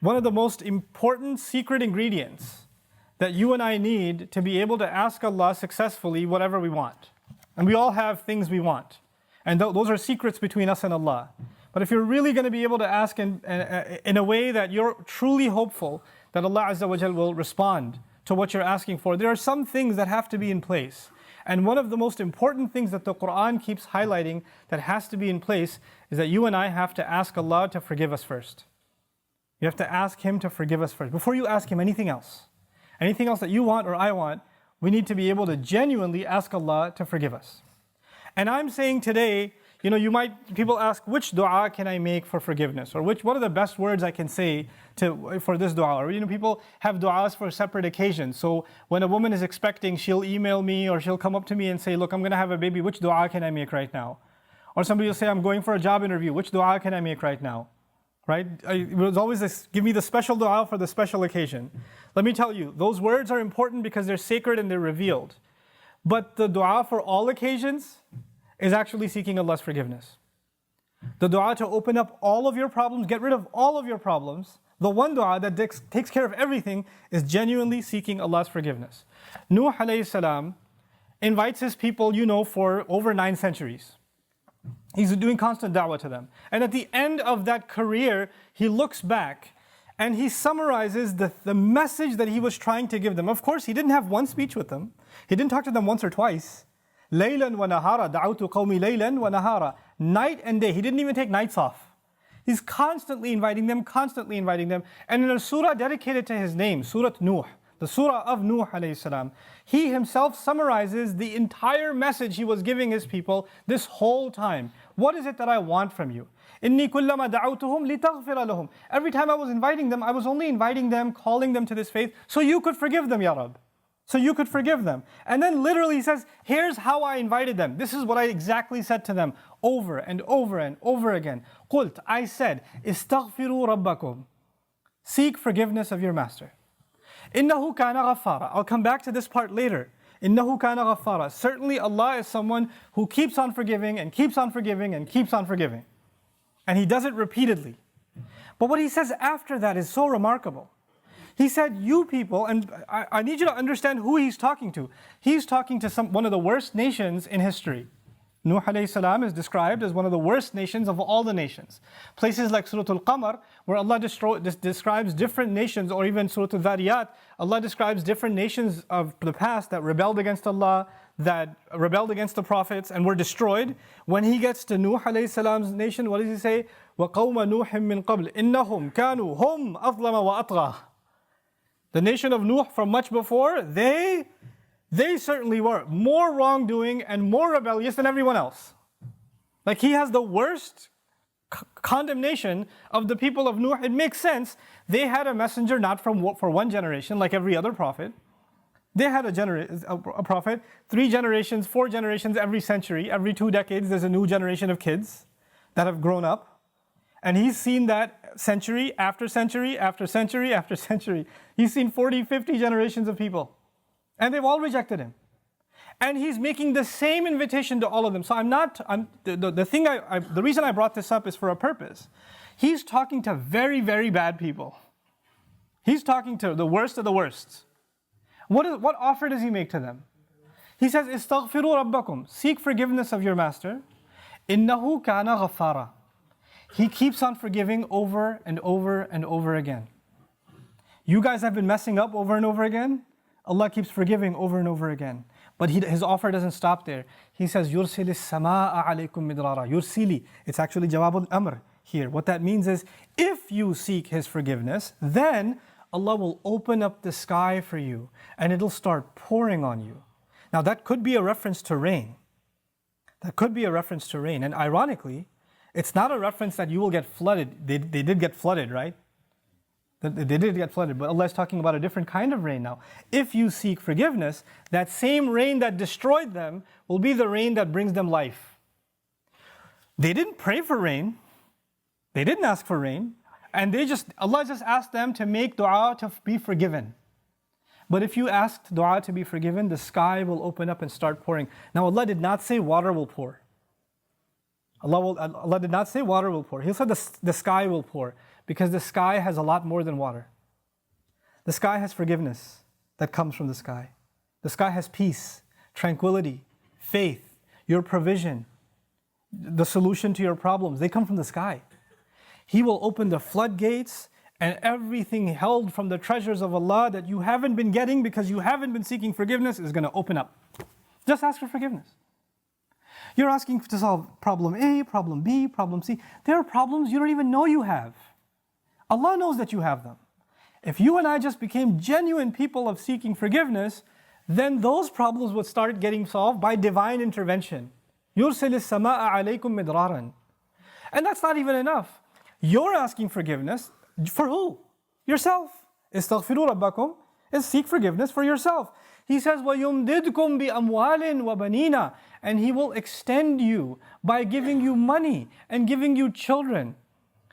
one of the most important secret ingredients that you and I need to be able to ask Allah successfully whatever we want. And we all have things we want. And those are secrets between us and Allah. But if you're really going to be able to ask in a way that you're truly hopeful that Allah Azza wa Jal will respond to what you're asking for, there are some things that have to be in place. And one of the most important things that the Quran keeps highlighting that has to be in place is that you and I have to ask Allah to forgive us first. You have to ask Him to forgive us first. Before you ask Him anything else that you want or I want, we need to be able to genuinely ask Allah to forgive us. And I'm saying today, people ask, which dua can I make for forgiveness? Or what are the best words I can say for this dua? Or people have duas for separate occasions. So when a woman is expecting, she'll email me or she'll come up to me and say, look, I'm going to have a baby, which dua can I make right now? Or somebody will say, I'm going for a job interview, which dua can I make right now? Right? It was always this, give me the special dua for the special occasion. Let me tell you, those words are important because they're sacred and they're revealed. But the dua for all occasions is actually seeking Allah's forgiveness. The dua to open up all of your problems, get rid of all of your problems, the one dua that takes care of everything is genuinely seeking Allah's forgiveness. Nuh alayhi salam invites his people, for over 9 centuries. He's doing constant da'wah to them. And at the end of that career, he looks back and he summarizes the message that he was trying to give them. Of course, he didn't have one speech with them. He didn't talk to them once or twice. Laylan wa nahara, da'awtu qawmi laylan wa nahara. Night and day. He didn't even take nights off. He's constantly inviting them. And in a surah dedicated to his name, Surah Nuh, the surah of Nuh alayhi salam, he himself summarizes the entire message he was giving his people this whole time. What is it that I want from you? إِنِّي كُلَّمَا دَعَوْتُهُمْ لِتَغْفِرَ لَهُمْ. Every time I was inviting them, I was only inviting them, calling them to this faith, so you could forgive them, Ya Rab. So you could forgive them. And then literally he says, here's how I invited them. This is what I exactly said to them over and over and over again. قُلْت, I said, استغفروا ربكم. Seek forgiveness of your master. إِنَّهُ كَانَ غَفَّارًا. I'll come back to this part later. إِنَّهُ كَانَ غَفَّارًا. Certainly Allah is someone who keeps on forgiving and keeps on forgiving and keeps on forgiving. And He does it repeatedly. But what He says after that is so remarkable. He said, you people, and I need you to understand who He's talking to. He's talking to one of the worst nations in history. Nuh alayhi salam is described as one of the worst nations of all the nations. Places like Surah Al-Qamar, where Allah describes different nations, or even Surah Al-Dhariyat, Allah describes different nations of the past that rebelled against Allah, that rebelled against the prophets and were destroyed. When He gets to Nuh alayhi salam's nation, what does He say? وَقَوْمَ نُوحٍ مِّن قَبْلِ إِنَّهُمْ كَانُوا هُمْ أَظْلَمَ وَأَطْغَى. The nation of Nuh from much before, they certainly were more wrongdoing and more rebellious than everyone else. Like He has the worst condemnation of the people of Nuh. It makes sense. They had a messenger not for one generation like every other prophet. They had a prophet, 3 generations, 4 generations every century. Every 2 decades there's a new generation of kids that have grown up. And he's seen that century after century after century after century. He's seen 40, 50 generations of people. And they've all rejected Him. And He's making the same invitation to all of them. So the reason I brought this up is for a purpose. He's talking to very, very bad people. He's talking to the worst of the worst. What offer does He make to them? He says, "Istaghfiru rabbakum." Seek forgiveness of your master. إِنَّهُ كَانَ غَفَّارًا. He keeps on forgiving over and over and over again. You guys have been messing up over and over again. Allah keeps forgiving over and over again. But His offer doesn't stop there. He says, يُرْسِلِ السَّمَاءَ عَلَيْكُمْ مِدْرَارًا. Yursili. It's actually Jawab al-Amr here. What that means is, if you seek His forgiveness, then Allah will open up the sky for you and it'll start pouring on you. Now that could be a reference to rain. And ironically, it's not a reference that you will get flooded. They did get flooded, right? They did get flooded, but Allah is talking about a different kind of rain now. If you seek forgiveness, that same rain that destroyed them will be the rain that brings them life. They didn't pray for rain. They didn't ask for rain. And Allah just asked them to make dua to be forgiven. But if you asked dua to be forgiven, the sky will open up and start pouring. Now Allah did not say water will pour. Allah did not say water will pour. He said the sky will pour. Because the sky has a lot more than water. The sky has forgiveness that comes from the sky. The sky has peace, tranquility, faith, your provision, the solution to your problems. They come from the sky. He will open the floodgates, and everything held from the treasures of Allah that you haven't been getting because you haven't been seeking forgiveness is going to open up. Just ask for forgiveness. You're asking to solve problem A, problem B, problem C. There are problems you don't even know you have. Allah knows that you have them. If you and I just became genuine people of seeking forgiveness, then those problems would start getting solved by divine intervention. يُرْسِلِ السَّمَاءَ عَلَيْكُمْ مِدْرَارًا. And that's not even enough. You're asking forgiveness for who? Yourself. اسْتَغْفِرُوا رَبَّكُمْ is seek forgiveness for yourself. He says, وَيُمْدِدْكُمْ بِأَمْوَالٍ وَبَنِينَ, and He will extend you by giving you money and giving you children.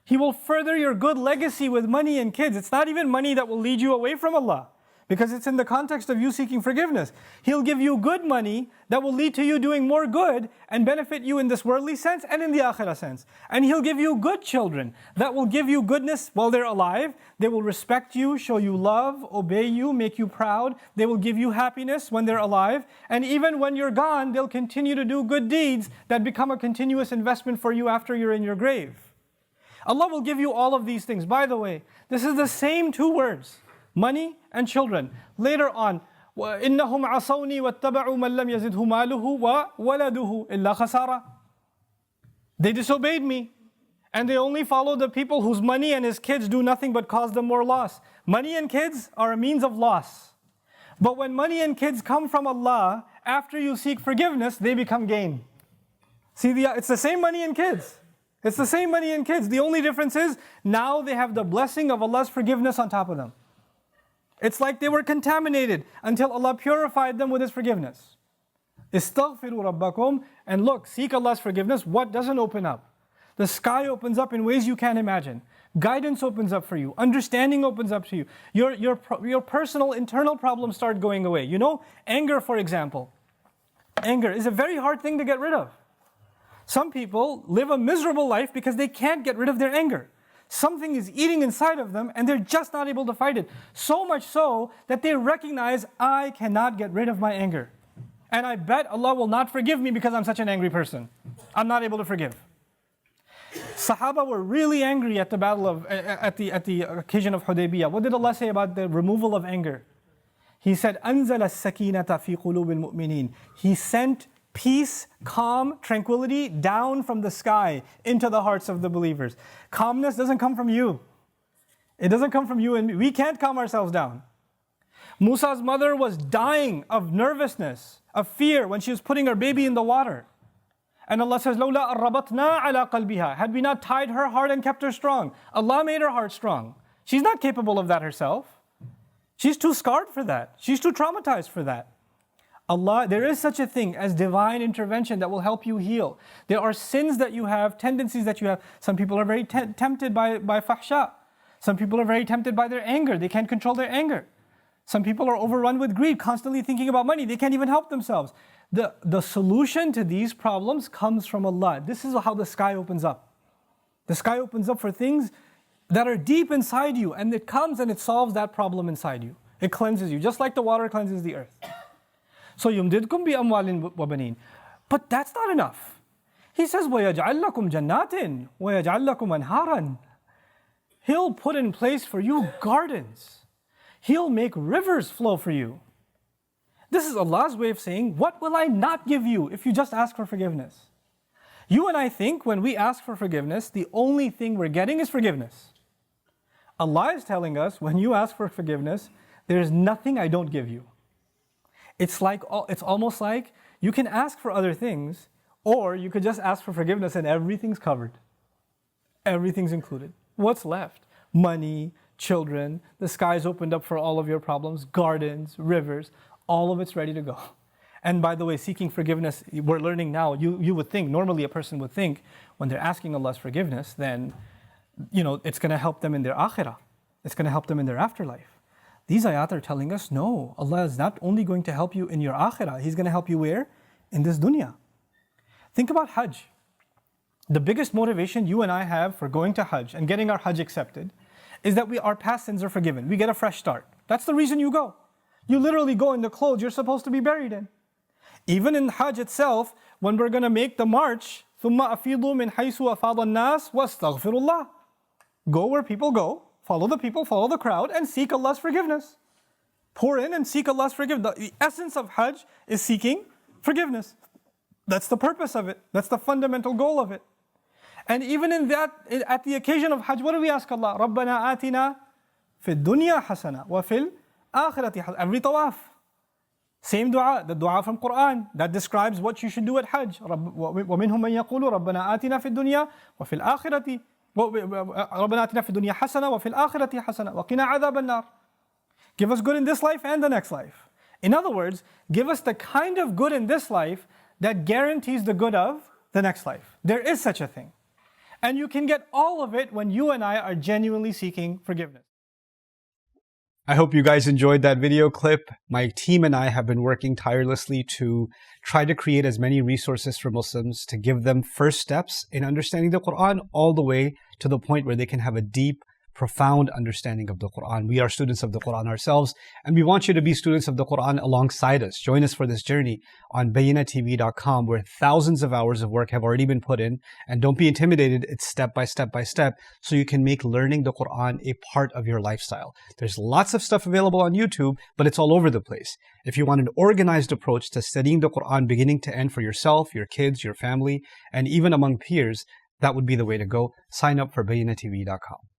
He will further your good legacy with money and kids. It's not even money that will lead you away from Allah, because it's in the context of you seeking forgiveness. He'll give you good money that will lead to you doing more good and benefit you in this worldly sense and in the akhirah sense. And He'll give you good children that will give you goodness while they're alive. They will respect you, show you love, obey you, make you proud. They will give you happiness when they're alive. And even when you're gone, they'll continue to do good deeds that become a continuous investment for you after you're in your grave. Allah will give you all of these things. By the way, this is the same two words, money and children. Later on, وَإِنَّهُمْ عَصَوْنِي وَاتَّبَعُوا مَنْ لَمْ يَزِدْهُ مَالُهُ وَوَلَدُهُ إِلَّا خَسَارًا. They disobeyed me, and they only follow the people whose money and his kids do nothing but cause them more loss. Money and kids are a means of loss. But when money and kids come from Allah, after you seek forgiveness, they become gain. See, it's the same money and kids. It's the same money and kids. The only difference is now they have the blessing of Allah's forgiveness on top of them. It's like they were contaminated until Allah purified them with His forgiveness. Istaghfiru rabbakum, and look, seek Allah's forgiveness. What doesn't open up? The sky opens up in ways you can't imagine. Guidance opens up for you. Understanding opens up to you. Your personal internal problems start going away. You know, anger, for example. Anger is a very hard thing to get rid of. Some people live a miserable life because they can't get rid of their anger. Something is eating inside of them and they're just not able to fight it. So much so that they recognize, I cannot get rid of my anger. And I bet Allah will not forgive me because I'm such an angry person. I'm not able to forgive. Sahaba were really angry at the occasion of Hudaybiyah. What did Allah say about the removal of anger? He said, أَنزَلَ السَّكِينَةَ فِي قُلُوبِ الْمُؤْمِنِينَ. He sent peace, calm, tranquility down from the sky into the hearts of the believers. Calmness doesn't come from you. It doesn't come from you and me. We can't calm ourselves down. Musa's mother was dying of nervousness, of fear when she was putting her baby in the water. And Allah says, لَوْلَا أَرَّبَطْنَا عَلَىٰ قَلْبِهَا. Had we not tied her heart and kept her strong. Allah made her heart strong. She's not capable of that herself. She's too scarred for that. She's too traumatized for that. Allah, there is such a thing as divine intervention that will help you heal. There are sins that you have, tendencies that you have. Some people are very tempted by fahsha. Some people are very tempted by their anger. They can't control their anger. Some people are overrun with greed, constantly thinking about money. They can't even help themselves. The solution to these problems comes from Allah. This is how the sky opens up. The sky opens up for things that are deep inside you, and it comes and it solves that problem inside you. It cleanses you, just like the water cleanses the earth. So يُمْدِدْكُمْ بِأَمْوَالٍ وَبَنِينَ. But that's not enough. He says, وَيَجْعَلْ لَكُمْ جَنَّاتٍ وَيَجْعَلْ لَكُمْ أَنْهَارًا. He'll put in place for you gardens. He'll make rivers flow for you. This is Allah's way of saying, what will I not give you if you just ask for forgiveness? You and I think when we ask for forgiveness, the only thing we're getting is forgiveness. Allah is telling us, when you ask for forgiveness, there's nothing I don't give you. It's almost like you can ask for other things, or you could just ask for forgiveness and everything's covered. Everything's included. What's left? Money, children, the sky's opened up for all of your problems, gardens, rivers, all of it's ready to go. And by the way, seeking forgiveness, we're learning now, you would think, normally a person would think, when they're asking Allah's forgiveness, then, it's going to help them in their akhirah. It's going to help them in their afterlife. These ayat are telling us, no, Allah is not only going to help you in your akhirah, He's going to help you where? In this dunya. Think about Hajj. The biggest motivation you and I have for going to Hajj and getting our Hajj accepted is that our past sins are forgiven. We get a fresh start. That's the reason you go. You literally go in the clothes you're supposed to be buried in. Even in Hajj itself, when we're going to make the march, ثُمَّ أَفِيضُوا مِنْ حَيْثُ أَفَاضَ النَّاسِ وَاسْتَغْفِرُوا اللَّهِ. Go where people go, follow the people, follow the crowd, and seek Allah's forgiveness. Pour in and seek Allah's forgiveness. The essence of Hajj is seeking forgiveness. That's the purpose of it. That's the fundamental goal of it. And even in that, at the occasion of Hajj, what do we ask Allah? رَبَّنَا آتِنَا فِي الدُّنْيَا حَسَنَةً وَفِي الْآخِرَةِ حَسَنَةً. Every tawaf. Same dua, the dua from Quran that describes what you should do at Hajj. وَمِنْهُمْ مَنْ يَقُولُ رَبَّنَا آتِنَا فِي الدُّنْيا وَفِي الْآخِرَةِ رَبَّنَا آتِنَا فِي الدُّنْيا حَسَنَةً وَفِي الْآخِرَةِ حَسَنَةً وَقِنَا عَذَابَ النَّارِ. Give us good in this life and the next life. In other words, give us the kind of good in this life that guarantees the good of the next life. There is such a thing. And you can get all of it when you and I are genuinely seeking forgiveness. I hope you guys enjoyed that video clip. My team and I have been working tirelessly to try to create as many resources for Muslims to give them first steps in understanding the Quran all the way to the point where they can have a deep, profound understanding of the Quran. We are students of the Quran ourselves, and we want you to be students of the Quran alongside us. Join us for this journey on BayyinahTV.com, where thousands of hours of work have already been put in. And don't be intimidated, it's step by step by step, so you can make learning the Quran a part of your lifestyle. There's lots of stuff available on YouTube, but it's all over the place. If you want an organized approach to studying the Quran beginning to end for yourself, your kids, your family, and even among peers, that would be the way to go. Sign up for BayyinahTV.com.